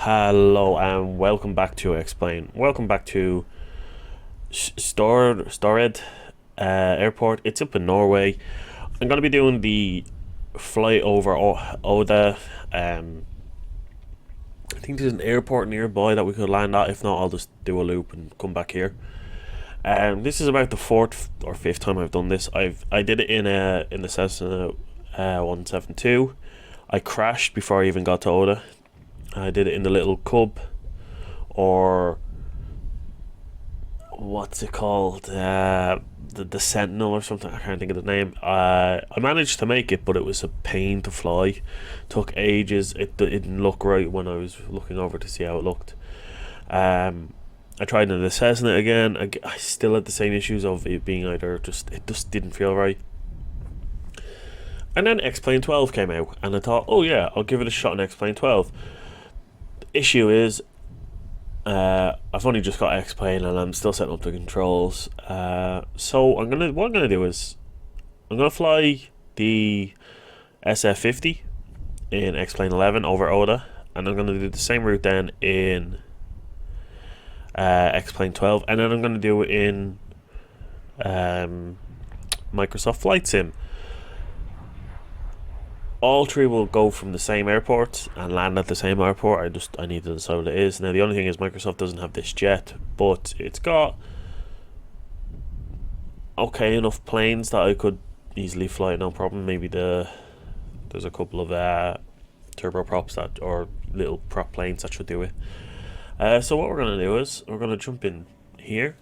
Hello and welcome back to Explain. Welcome back to Stored Airport. It's up in Norway. I'm going to be doing the flight over Odda. I think there's an airport nearby that we could land at. If not, I'll just do a loop and come back here. This is about the fourth or fifth time I've done this. I did it in the Cessna 172. I crashed before I even got to Odda. I did it in the little cub, or what's it called, the Sentinel or something. I can't think of the name. I managed to make it, but it was a pain to fly. Took ages. It didn't look right when I was looking over to see how it looked. I tried in the Cessna again. I still had the same issues of it being it just didn't feel right. And then X-Plane 12 came out, and I thought, oh yeah, I'll give it a shot in X-Plane 12. Issue is I've only just got X-Plane and I'm still setting up the controls, so what I'm gonna do is I'm gonna fly the SF50 in X-Plane 11 over Odda, and I'm gonna do the same route then in X-Plane 12, and then I'm gonna do it in Microsoft Flight Sim. All three will go from the same airport and land at the same airport. I need to decide what it is. Now the only thing is Microsoft doesn't have this jet, but it's got okay enough planes that I could easily fly, no problem. Maybe there's a couple of turboprops or little prop planes that should do it. So what we're gonna do is we're gonna jump in here.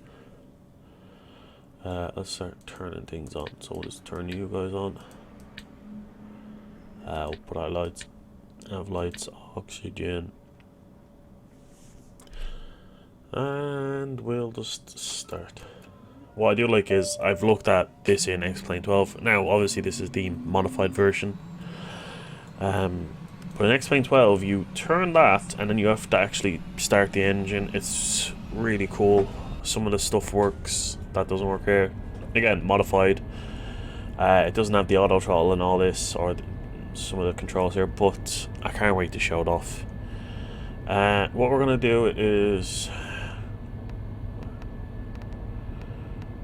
Let's start turning things on. So we'll just turn you guys on. We'll put our lights, have lights, oxygen, and we'll just start. What I do like is I've looked at this in X-Plane 12. Now obviously this is the modified version, but in X-Plane 12 you turn that and then you have to actually start the engine. It's really cool. Some of the stuff works that doesn't work here. Again, modified. It doesn't have the auto throttle and all this, or some of the controls here, but I can't wait to show it off. What we're gonna do is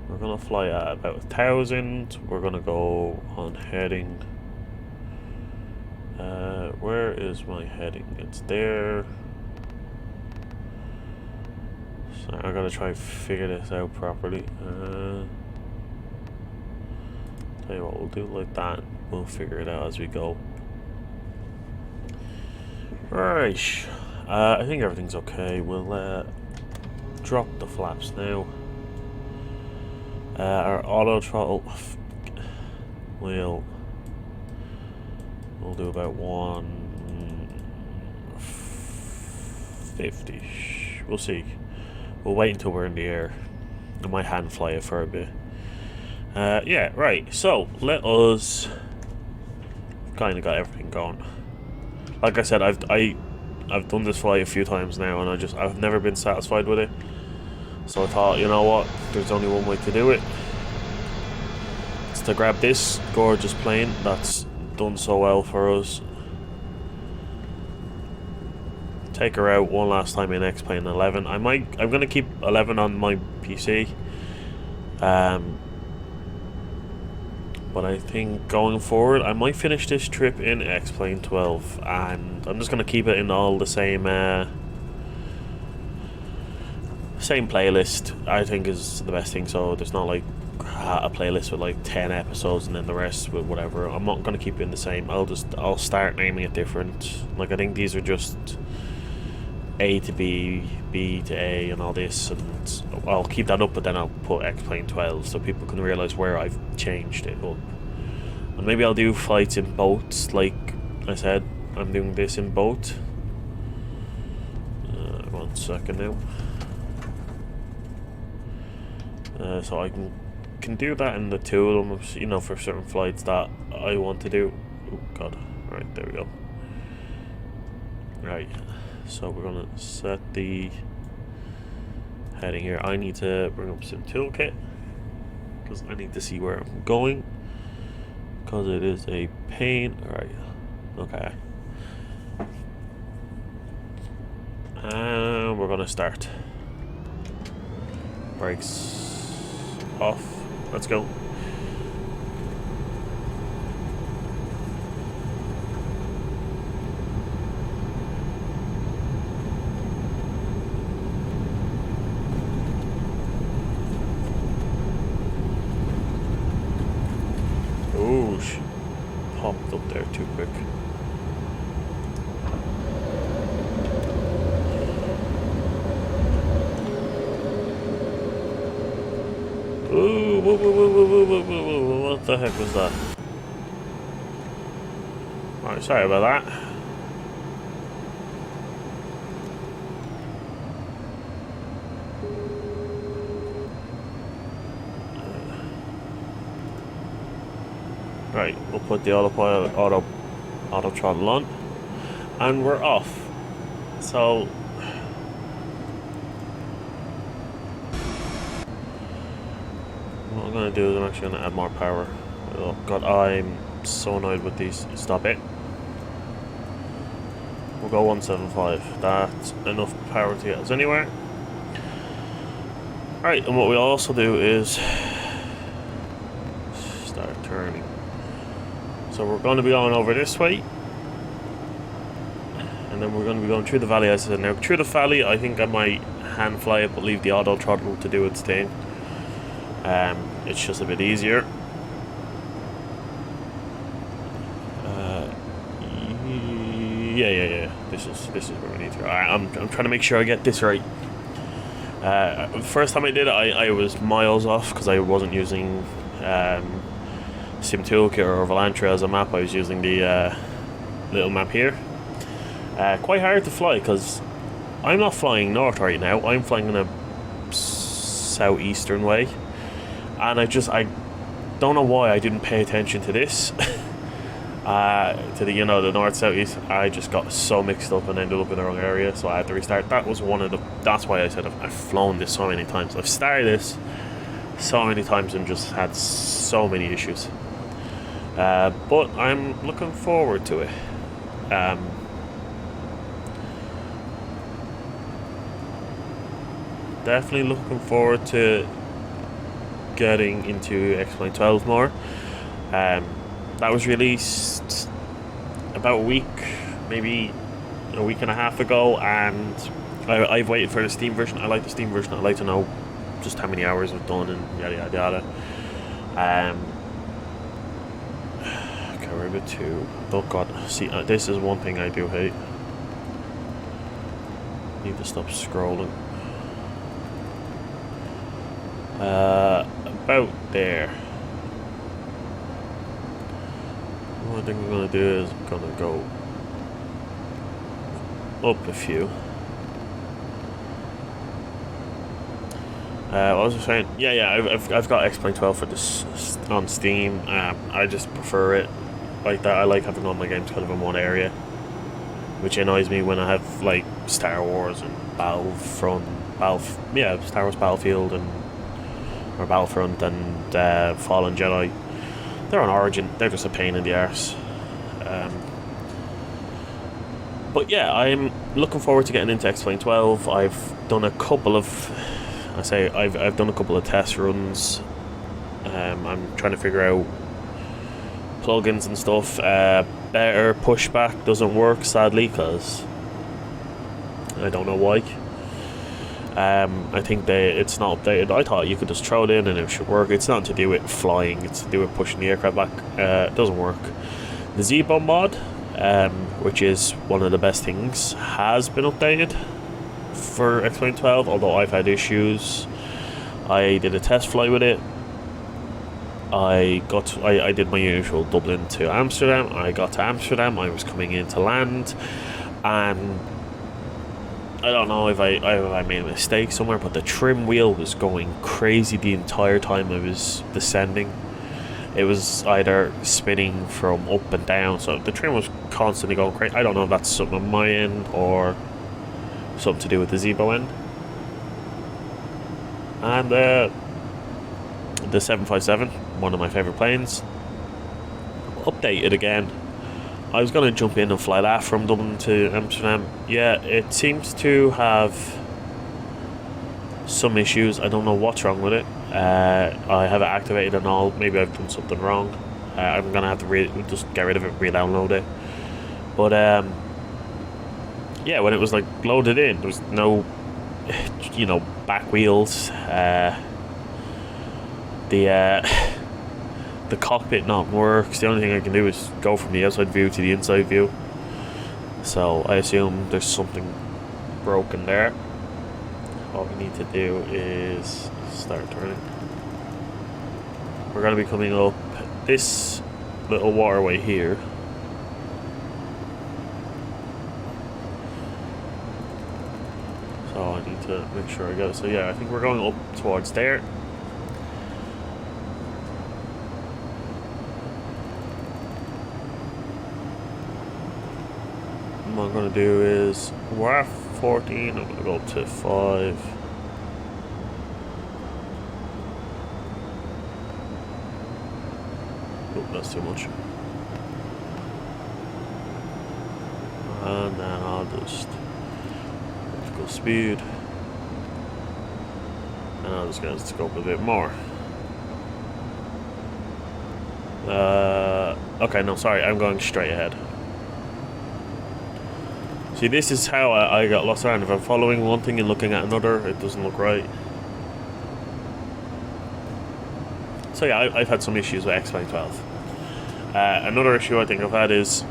we're gonna fly at about 1,000. We're gonna go on heading. Where is my heading? It's there. So I gotta try to figure this out properly. Tell you what, we'll do like that. We'll figure it out as we go. Right. I think everything's okay. We'll drop the flaps now. Our auto throttle. We'll do about 150. We'll see. We'll wait until we're in the air. I might hand fly it for a bit. Yeah, right. So let us kind of got everything going. Like I said, I've done this flight a few times now, and I've never been satisfied with it. So I thought, you know what? There's only one way to do it. It's to grab this gorgeous plane that's done so well for us. Take her out one last time in X-Plane 11. I'm gonna keep 11 on my PC. But I think going forward, I might finish this trip in X-Plane 12, and I'm just gonna keep it in all the same playlist. I think is the best thing. So there's not like a playlist with like 10 episodes and then the rest with whatever. I'm not gonna keep it in the same. I'll start naming it different. Like I think these are just A to B, B to A, and all this, and I'll keep that up, but then I'll put X-Plane 12 so people can realise where I've changed it up. And maybe I'll do flights in boats, like I said, I'm doing this in boat. 1 second now. So I can do that in the two of them, you know, for certain flights that I want to do. Oh god, right, there we go. Right. So we're gonna set the heading here. I need to bring up some toolkit because I need to see where I'm going, because it is a pain. All right, okay. going to start. Brakes off. Let's go. Ooh, she popped up there too quick. Ooh, whoa, whoa, whoa, whoa, whoa, whoa, whoa, what the heck was that? Alright, sorry about that. Right, we'll put the auto throttle on, and we're off. So what I'm gonna do is I'm actually gonna add more power. Oh god, I'm so annoyed with these. Stop it. We'll go 175. That's enough power to get us anywhere. Right, and what we'll also do is start turning. So we're going to be going over this way, and then we're going to be going through the valley, as I said. Now, through the valley, I think I might hand fly it, but leave the auto throttle to do its thing. It's just a bit easier. Yeah. This is where we need to. I'm trying to make sure I get this right. First time I did it, I was miles off because I wasn't using Sim Toolkit or Volantra as a map. I was using the little map here. Quite hard to fly because I'm not flying north right now. I'm flying in a southeastern way, and I don't know why I didn't pay attention to this. To the the north southeast. I just got so mixed up and ended up in the wrong area, so I had to restart. That was one of the. That's why I said I've flown this so many times. I've started this so many times and just had so many issues. But I'm looking forward to it. Definitely looking forward to getting into X-Plane 12 more. That was released about a week, maybe a week and a half ago, and I've waited for the Steam version. I like the Steam version. I like to know just how many hours I've done and yada yada yada. Okay, we're a bit too. Oh god, see, this is one thing I do hate. Need to stop scrolling. About there. What I think I'm gonna do is I'm gonna go up a few. What was I saying? Yeah, I've got X-Plane 12 for this on Steam. I just prefer it like that. I like having all my games kind of in one area, which annoys me when I have like Star Wars and Star Wars Battlefield or Battlefront and Fallen Jedi. They're on Origin. They're just a pain in the arse. But yeah, I'm looking forward to getting into X-Plane 12. I've done a couple of. I've done a couple of test runs. I'm trying to figure out plugins and stuff. Better pushback doesn't work, sadly, because I don't know why. I think it's not updated. I thought you could just throw it in and it should work. It's not to do with flying, it's to do with pushing the aircraft back. It doesn't work. The Zebo mod, which is one of the best things, has been updated for X-Plane 12, although I've had issues. I did a test fly with it. I did my usual Dublin to Amsterdam. I got to Amsterdam. I was coming in to land, and I don't know if I made a mistake somewhere, but the trim wheel was going crazy the entire time I was descending. It was either spinning from up and down, so the trim was constantly going crazy. I don't know if that's something on my end or something to do with the Zebo end. And the 757, one of my favourite planes, updated again. I was going to jump in and fly that from Dublin to Amsterdam. Yeah, it seems to have some issues. I don't know what's wrong with it. I have it activated and all. Maybe I've done something wrong. I'm gonna have to just get rid of it, re-download it. But yeah, when it was like loaded in, there was no, back wheels. The cockpit not works. The only thing I can do is go from the outside view to the inside view. So I assume there's something broken there. All we need to do is start turning. We're going to be coming up this little waterway here. So I need to make sure I get it. So yeah, I think we're going up towards there. What I'm going to do is, we're at 14, I'm going to go up to 5. Oh, that's too much. And then I'll just go speed. And I'll just get the scope a bit more. Okay, no, sorry, I'm going straight ahead. See, this is how I got lost around. If I'm following one thing and looking at another, it doesn't look right. So yeah, I've had some issues with X-Plane 12. Another issue I think I've had is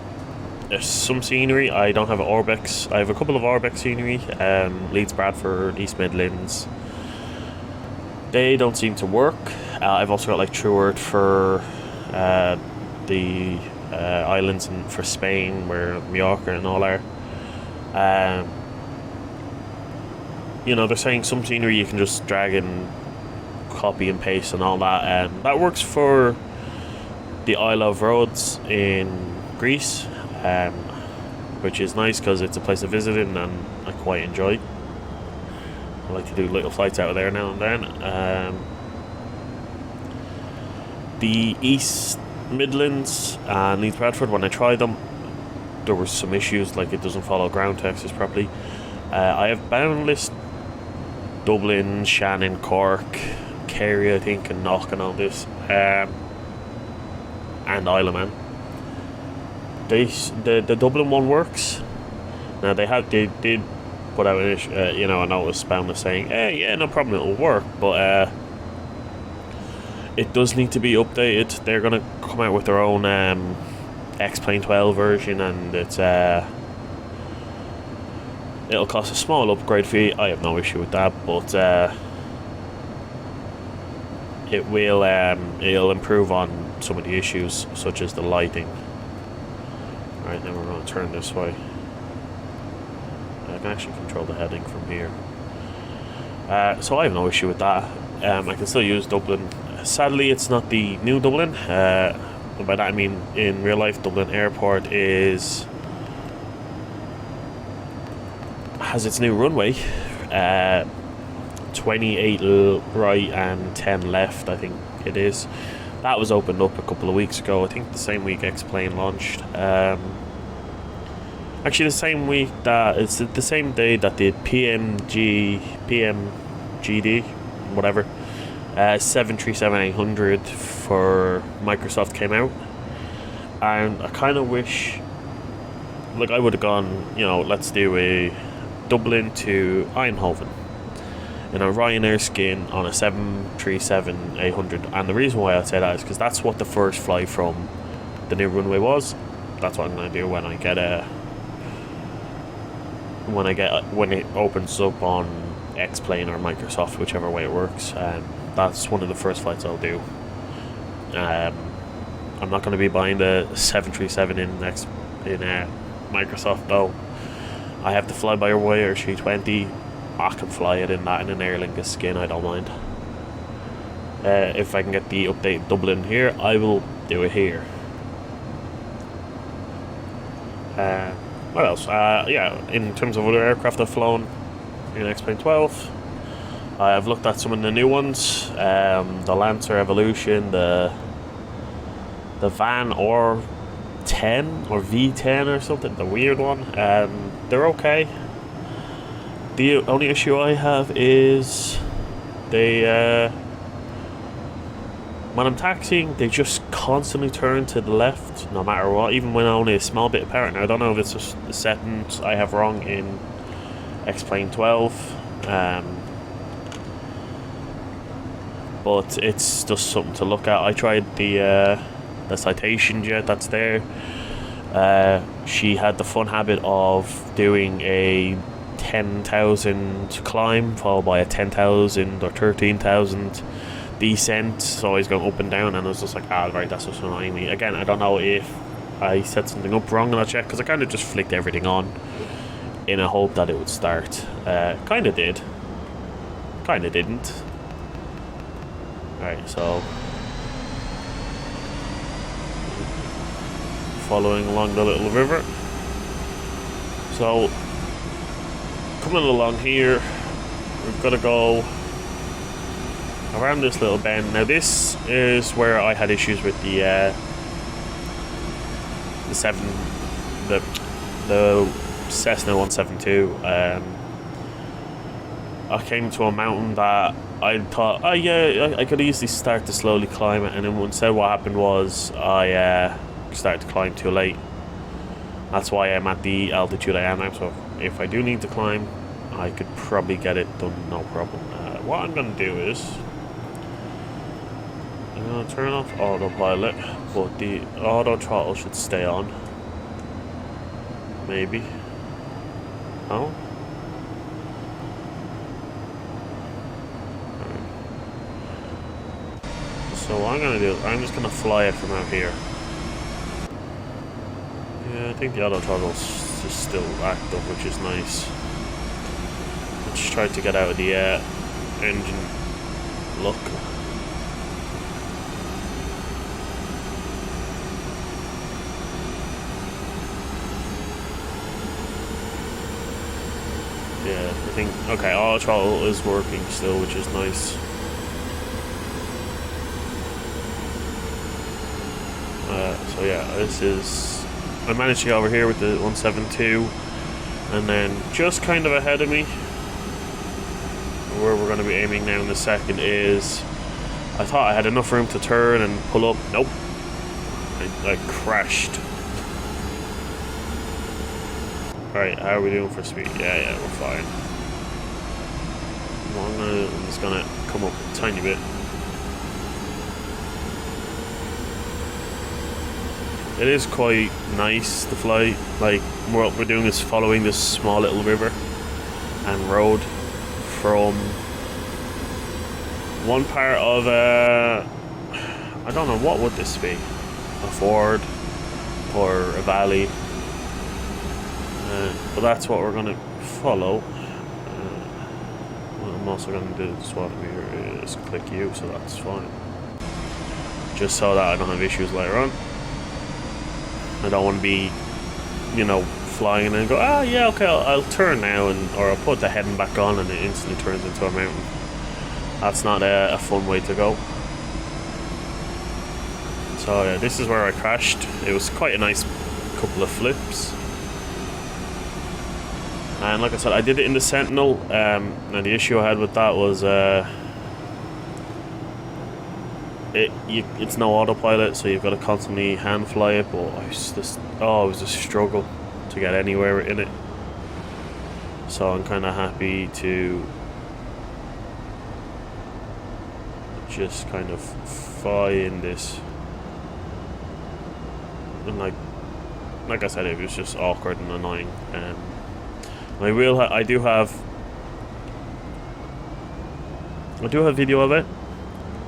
there's some scenery. I don't have an Orbex. I have a couple of Orbex scenery. Leeds, Bradford, East Midlands. They don't seem to work. I've also got like True Earth for the islands and for Spain, where Mallorca and all are. They're saying some scenery you can just drag and copy and paste and all that, and that works for the Isle of Rhodes in Greece, which is nice because it's a place I visited and I quite enjoy. I like to do little flights out of there now and then. The East Midlands and Leeds Bradford, when I tried them, there were some issues, like it doesn't follow ground taxis properly. I have Boundless, Dublin, Shannon, Cork, Kerry, I think, and Knock and all this, and Isle of Man. The Dublin one works. Now they did put out a notice Boundless saying, "Hey, yeah, no problem, it'll work," but it does need to be updated. They're gonna come out with their own X-Plane 12 version, and it'll cost a small upgrade fee. I have no issue with that, but it'll improve on some of the issues, such as the lighting. Right, now we're going to turn this way. I can actually control the heading from here, so I have no issue with that. I can still use Dublin. Sadly, it's not the new Dublin. By that I mean, in real life, Dublin Airport has its new runway, 28 right and 10 left, I think it is. That was opened up a couple of weeks ago. I think the same week X-Plane launched. Actually, it's the same day that the PMGD, whatever, 737-800 for Microsoft came out, and I kind of wish, like, I would have gone, let's do a Dublin to Eindhoven in a Ryanair skin on a 737-800, and the reason why I say that is because that's what the first flight from the new runway was. That's what I'm going to do when it opens up on X-Plane or Microsoft, whichever way it works. That's one of the first flights I'll do. I'm not going to be buying the 737 in Microsoft, though. I have the fly-by-wire 320. I can fly it in an Aer Lingus skin, I don't mind. If I can get the updated Dublin here, I will do it here. What else? In terms of other aircraft I've flown in X-Plane 12, I've looked at some of the new ones, the Lancer Evolution, the Van or 10 or V10 or something, the weird one. They're okay. The only issue I have is they, when I'm taxiing, they just constantly turn to the left, no matter what, even when only a small bit apart. Now, I don't know if it's just the settings I have wrong in X-Plane 12, but it's just something to look at. I tried the citation jet that's there. She had the fun habit of doing a 10,000 climb followed by a 10,000 or 13,000 descent, so I was going up and down, and I was just like, right, that's just annoying me. Again, I don't know if I set something up wrong, and I'll check, because I kind of just flicked everything on in a hope that it would start. Kind of did, kind of didn't. Alright, so following along the little river. So coming along here, we've got to go around this little bend. Now this is where I had issues with the Cessna 172. I came to a mountain that I thought, oh yeah, I could easily start to slowly climb it, and then instead what happened was I started to climb too late. That's why I'm at the altitude I am now, so if I do need to climb, I could probably get it done, no problem. What I'm going to do is I'm going to turn off autopilot, but the auto throttle should stay on. Maybe. Oh? So what I'm going to do is I'm just going to fly it from out here. Yeah, I think the auto throttle's just still active, which is nice. I just tried to get out of the engine lock. Yeah, I think, okay, auto throttle is working still, which is nice. So yeah, this is, I managed to get over here with the 172, and then just kind of ahead of me, where we're going to be aiming now in a second, is, I thought I had enough room to turn and pull up. Nope, I crashed. Alright, how are we doing for speed? Yeah, we're fine. I'm just gonna come up a tiny bit. It is quite nice to fly. Like, what we're doing is following this small little river and road from one part of I don't know, what would this be? A ford or a valley? But that's what we're going to follow. What I'm also going to do this one here is click U, so that's fine. Just so that I don't have issues later on. I don't want to be, you know, flying and then go, yeah, okay, I'll turn now, or I'll put the heading back on and it instantly turns into a mountain. That's not a fun way to go. So yeah, this is where I crashed. It was quite a nice couple of flips. And like I said, I did it in the Sentinel, and the issue I had with that was it's no autopilot, so you've got to constantly hand fly it, but it was a struggle to get anywhere in it. So I'm kind of happy to just kind of fly in this. And like I said, it was just awkward and annoying. I do have video of it,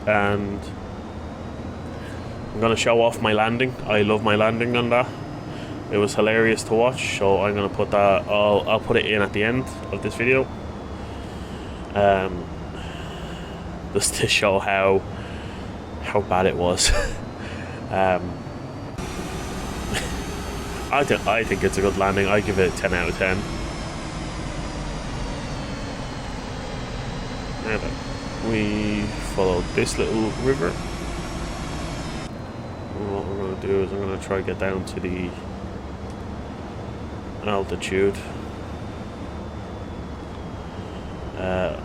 and I'm gonna show off my landing. I love my landing on that. It was hilarious to watch, so I'm gonna put that. I'll put it in at the end of this video, just to show how bad it was. I think it's a good landing. I give it 10 out of 10. Now then, we follow this little river. And what we're going to do is I'm going to try to get down to the altitude.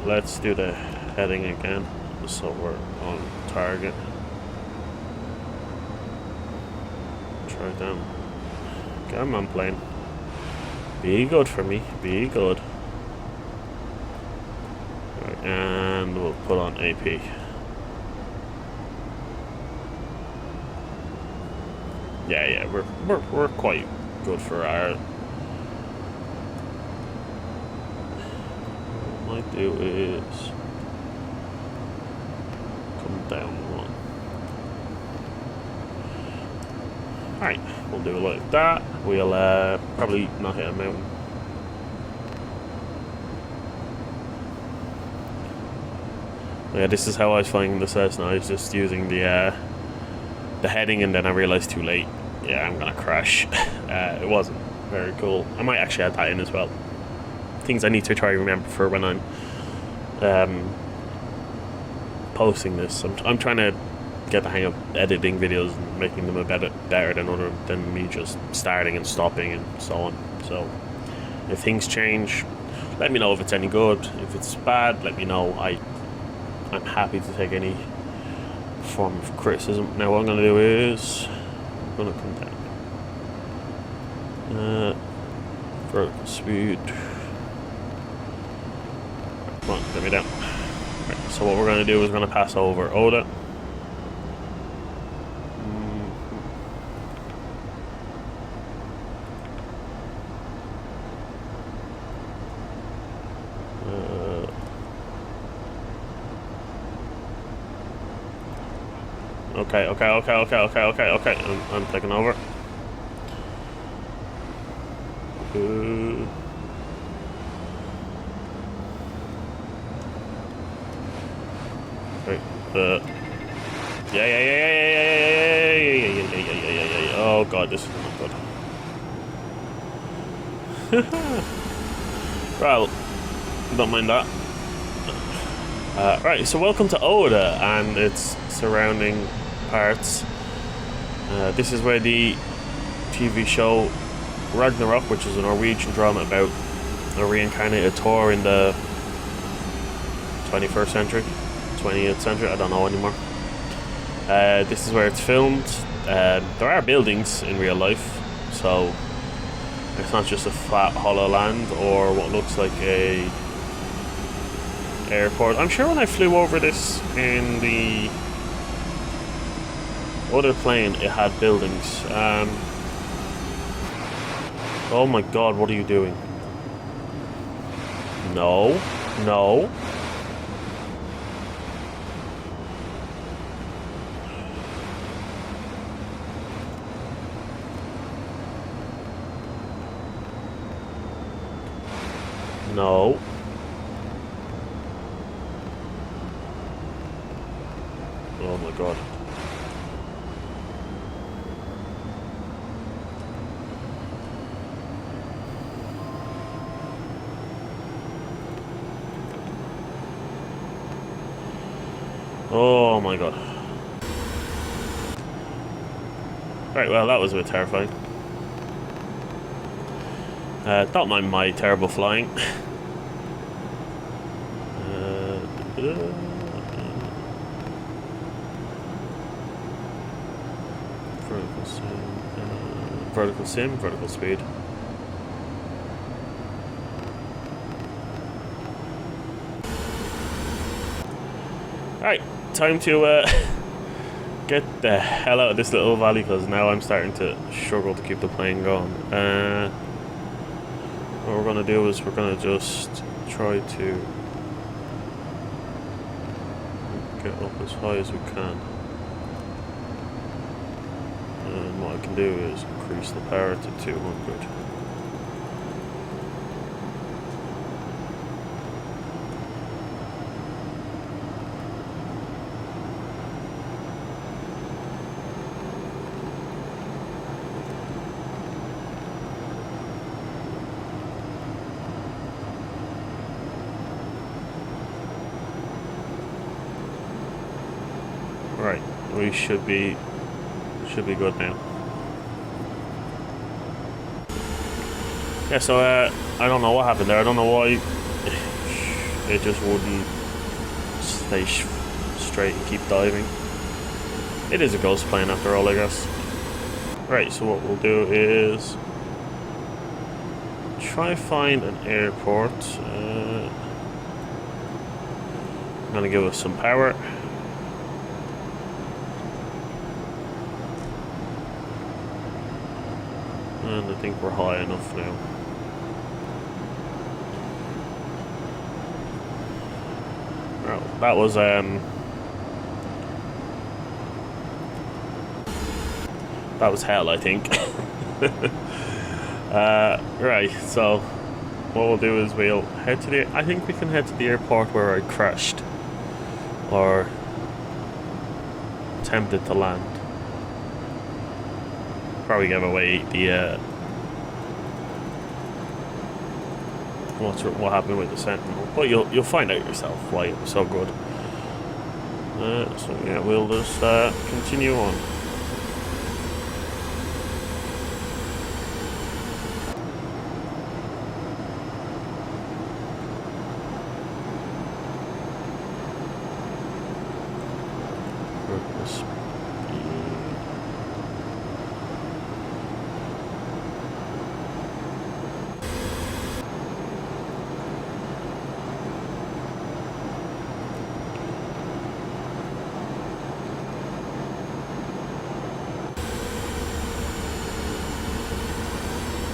Let's do the heading again, so we're on target. Try down. Come on, plane. Be good for me. Be good. Right, and we'll put on AP. Yeah, we're quite good for our. What I might do is come down one. Alright, we'll do it like that. We'll probably not hit a mountain. Yeah, this is how I was flying the Cessna. I was just using the heading, and then I realized too late. Yeah, I'm gonna crash. It wasn't very cool. I might actually add that in as well. Things I need to try to remember for when I'm posting this. I'm trying to get the hang of editing videos and making them a better than me just starting and stopping and so on. So if things change, let me know if it's any good. If it's bad, let me know. I'm happy to take any form of criticism. Now what I'm gonna do is I'm gonna come down. Vertical speed. Come on, get me down. Right, so what we're gonna do is we're gonna pass over Odda. Okay. I'm taking over. Right. Yeah. Oh god, this is not good. Well, don't mind that. Right, so welcome to Odda and its surrounding parts. This is where the TV show Ragnarok, which is a Norwegian drama about a reincarnated Thor in the 21st century, 20th century, I don't know anymore. This is where it's filmed. There are buildings in real life, so it's not just a flat hollow land or what looks like a airport. I'm sure when I flew over this in the other plane it had buildings. Oh my god, what are you doing? No. Oh my god. Oh my god. Right, well that was a bit terrifying. Don't mind my terrible flying. Vertical speed. Alright, time to get the hell out of this little valley, because now I'm starting to struggle to keep the plane going. What we're going to do is we're going to just try to get up as high as we can. And what I can do is increase the power to 200. Right, we should be good now. Yeah, so I don't know what happened there. I don't know why it just wouldn't stay straight and keep diving. It is a ghost plane after all, I guess. Right, so what we'll do is try find an airport. I'm gonna give us some power. And I think we're high enough now. Well, that was hell, I think. Right, so what we'll do is we'll head to I think we can head to the airport where I crashed. Or attempted to land. Probably gave away the what happened with the Sentinel, but you'll find out yourself why it was so good. So yeah, we'll just continue on.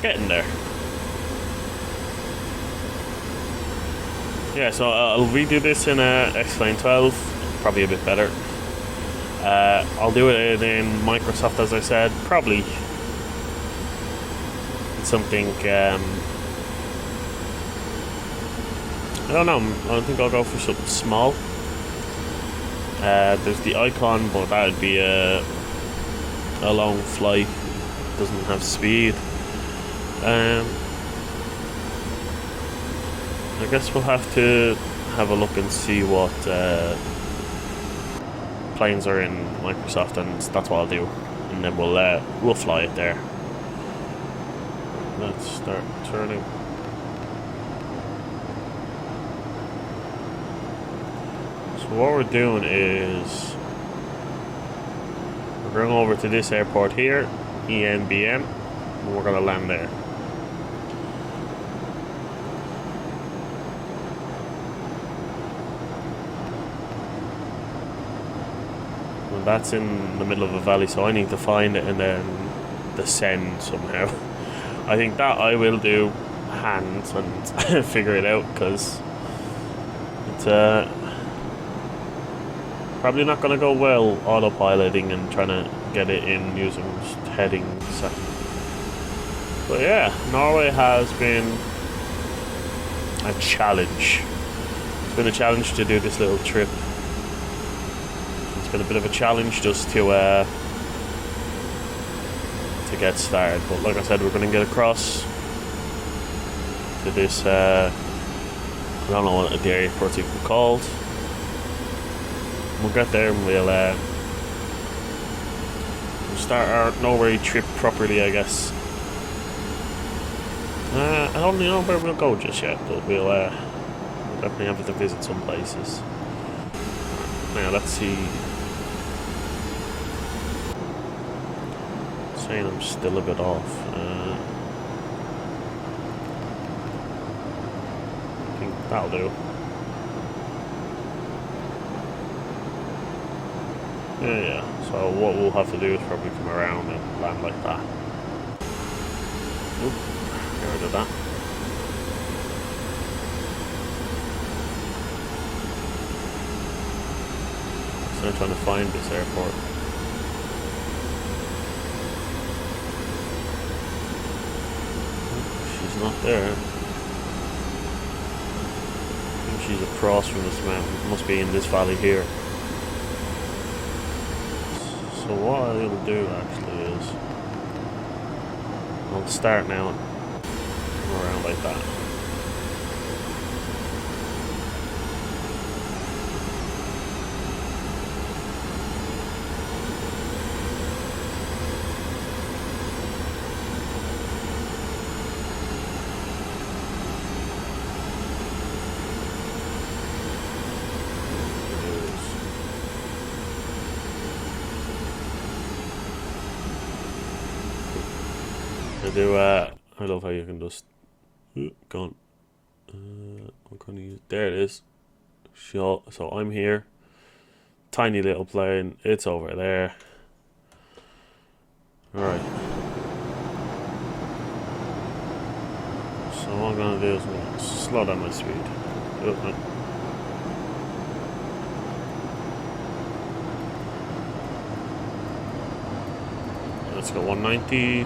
Getting there. Yeah, so I'll redo this in X-Plane 12, probably a bit better. I'll do it in Microsoft, as I said, probably something, I don't know, I don't think I'll go for something small. There's the Icon, but that would be a long flight, doesn't have speed. I guess we'll have to have a look and see what planes are in Microsoft, and that's what I'll do, and then we'll fly it there. Let's start turning. So what we're doing is we're going over to this airport here, ENBN, and we're going to land there. That's in the middle of a valley, so I need to find it and then descend somehow. I think that I will do hands and figure it out, because it's probably not going to go well autopiloting and trying to get it in using headings. But yeah, Norway has been a challenge. It's been a challenge to do this little trip. It's been a bit of a challenge just to get started, but like I said, we're going to get across to this I don't know what the airport's even called. We'll get there and we'll start our Norway trip properly, I guess. I don't know where we'll go just yet, but we'll definitely have to visit some places. Now let's see. Saying I'm still a bit off. I think that'll do. Yeah. So what we'll have to do is probably come around and land like that. Oop, get rid of that. So I'm trying to find this airport. Not there. I think she's across from this mountain. Must be in this valley here. So what I'll do actually is I'll start now and come around like that. do, I love how you can just, gone. I'm gonna use, there it is. So I'm here. Tiny little plane, it's over there. Alright. So what I'm gonna do is I'm gonna slow down my speed. Oh, no. Let's go 190.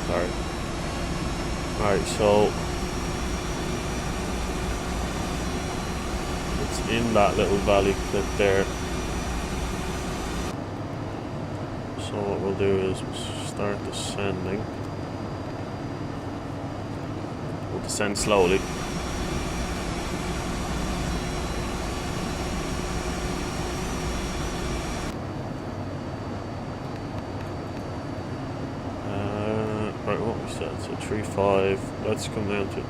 Sorry. Alright, so it's in that little valley clip there. So what we'll do is we'll start descending. We'll descend slowly. Right, what we said, so 3.5. Let's come down to 2.5.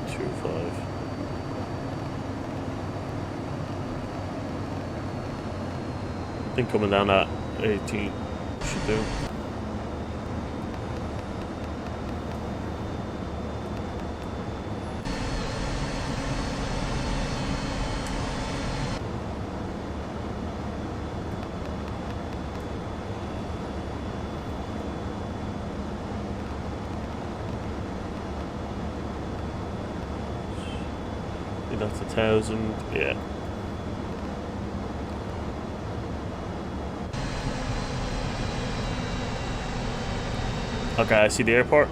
I think coming down at 18 should do. That's 1,000, yeah. Okay, I see the airport.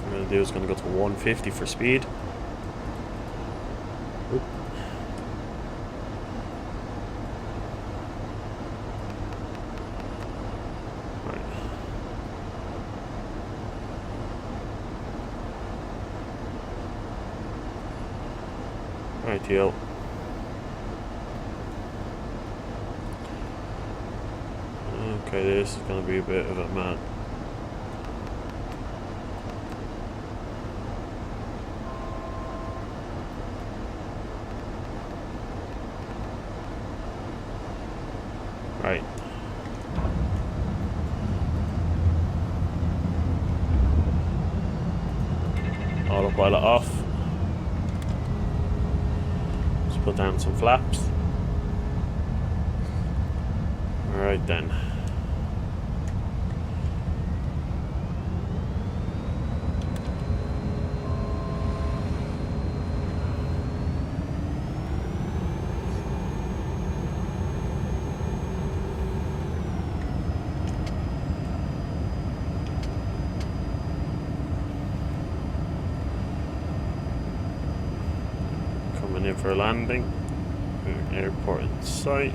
What I'm gonna do is gonna go to 150 for speed. Oop. Right, yo. Okay, this is gonna be a bit of a mad. Right. Autopilot off. Let's put down some flaps. Alright then. Coming in for a landing. Airport in sight.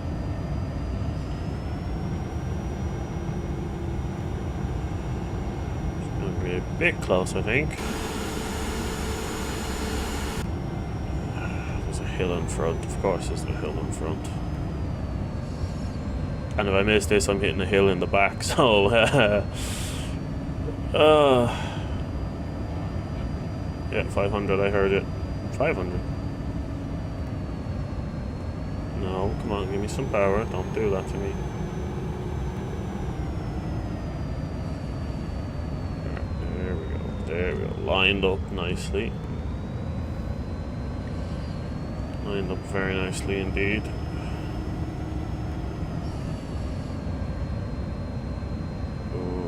It's going to be a bit close, I think. There's a hill in front. Of course there's a hill in front. And if I miss this, I'm hitting a hill in the back, so yeah, 500, I heard it. 500. No, come on, give me some power. Don't do that to me. There we go. There we go. Lined up nicely. Lined up very nicely indeed.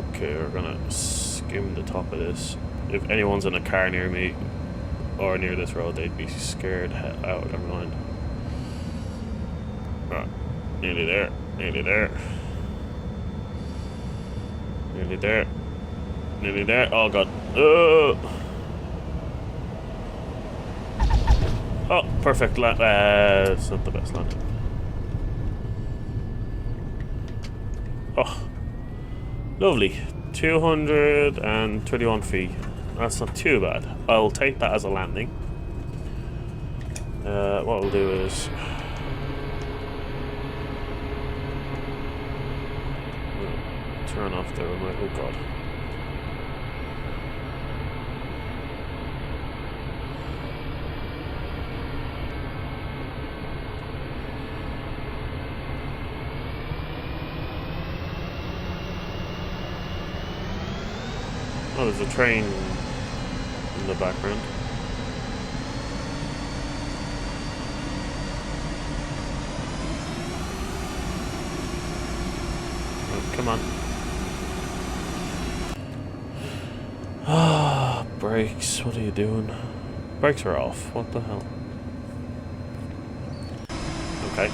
Okay, we're gonna skim the top of this. If anyone's in a car near me or near this road, they'd be scared out of their mind. Right, nearly there, nearly there. Nearly there. Nearly there. Oh god. Oh, perfect land. It's not the best landing. Oh, lovely. 221 feet. That's not too bad. I'll take that as a landing. What we'll do is we'll turn off the remote. Oh god. Oh, there's a train in the background. Oh, come on. Ah, brakes. What are you doing? Brakes are off. What the hell? Okay.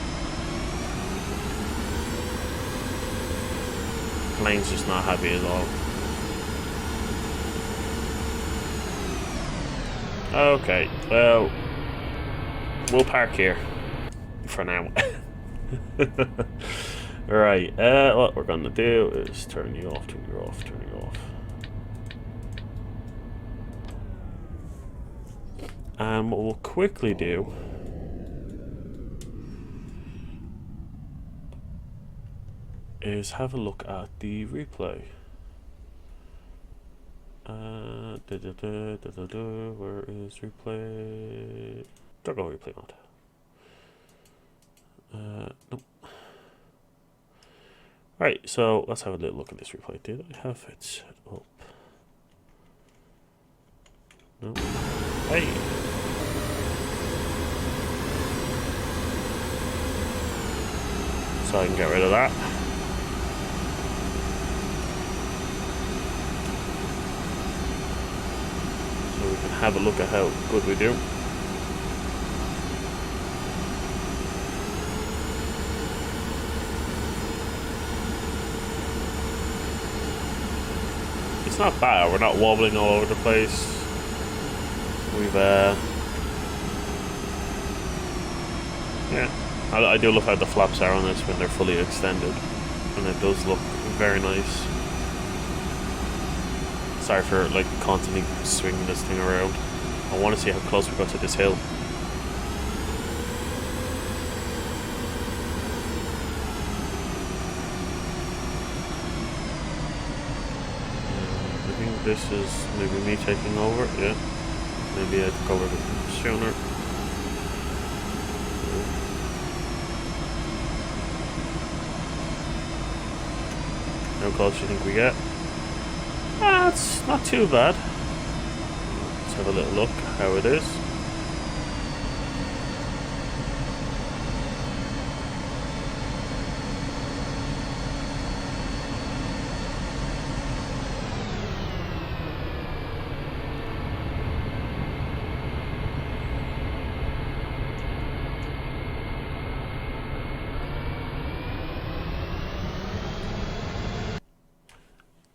Plane's just not happy at all. Okay, well, we'll park here for now. Right, what we're gonna do is turn you off, turn you off, turn you off. And what we'll quickly do is have a look at the replay. Where is replay? Don't go replay mode. Nope. Right, so let's have a little look at this replay. Did I have it set up? No. Hey. So I can get rid of that. So we can have a look at how good we do. It's not bad, we're not wobbling all over the place. We've yeah, I do love how the flaps are on this when they're fully extended, and it does look very nice. Sorry for like constantly swinging this thing around. I want to see how close we got to this hill. I think this is maybe me taking over, yeah. Maybe I took over the sooner. How close do you think we get? Ah, it's not too bad. Let's have a little look how it is.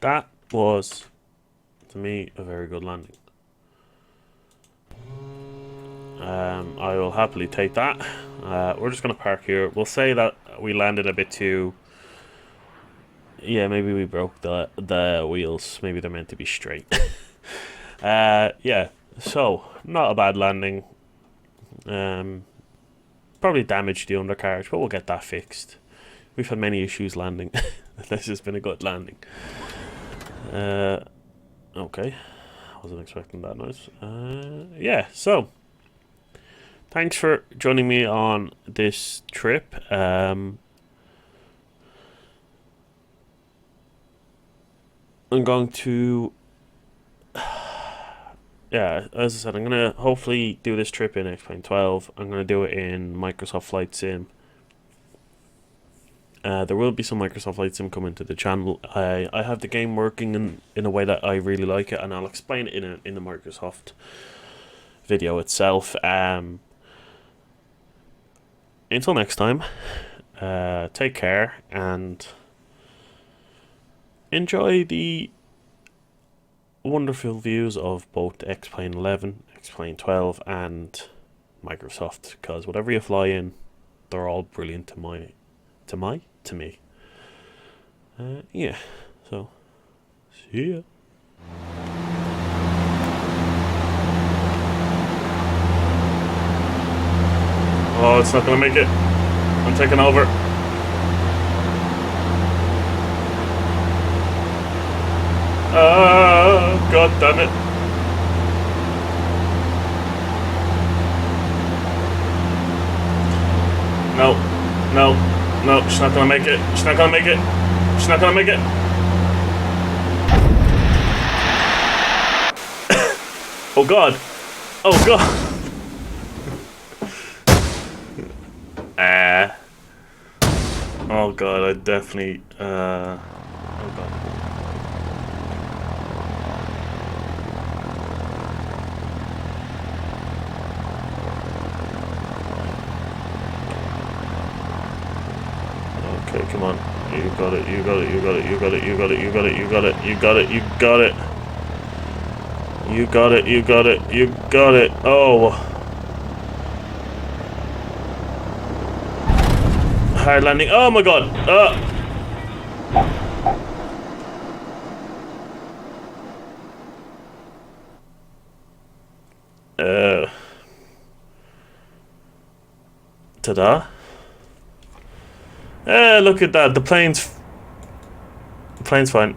That was, to me, a very good landing. I will happily take that. We're just going to park here. We'll say that we landed a bit too... Yeah, maybe we broke the wheels. Maybe they're meant to be straight. Yeah, so, not a bad landing. Probably damaged the undercarriage, but we'll get that fixed. We've had many issues landing. This has been a good landing. Okay, wasn't expecting that noise. Yeah, so thanks for joining me on this trip. I'm going to yeah, as I said, I'm gonna hopefully do this trip in X-Plane 12. I'm gonna do it in Microsoft Flight Sim. There will be some Microsoft Flight Sim coming to the channel. I have the game working in a way that I really like it, and I'll explain it in the Microsoft video itself. Until next time, take care and enjoy the wonderful views of both X-Plane 11, X-Plane 12, and Microsoft. Because whatever you fly in, they're all brilliant to me. Yeah, so see ya. Oh, it's not gonna make it. I'm taking over. God damn it. No, no, no, she's not gonna make it. She's not gonna make it. She's not gonna make it. Oh god. Oh god. Oh god, I definitely, oh god. Okay, come on. You got it, you got it, you got it, you got it, you got it, you got it, you got it, you got it, you got it. You got it, you got it, you got it. Oh. Hard landing. Oh my god. Ta-da. Look at that. The plane's fine.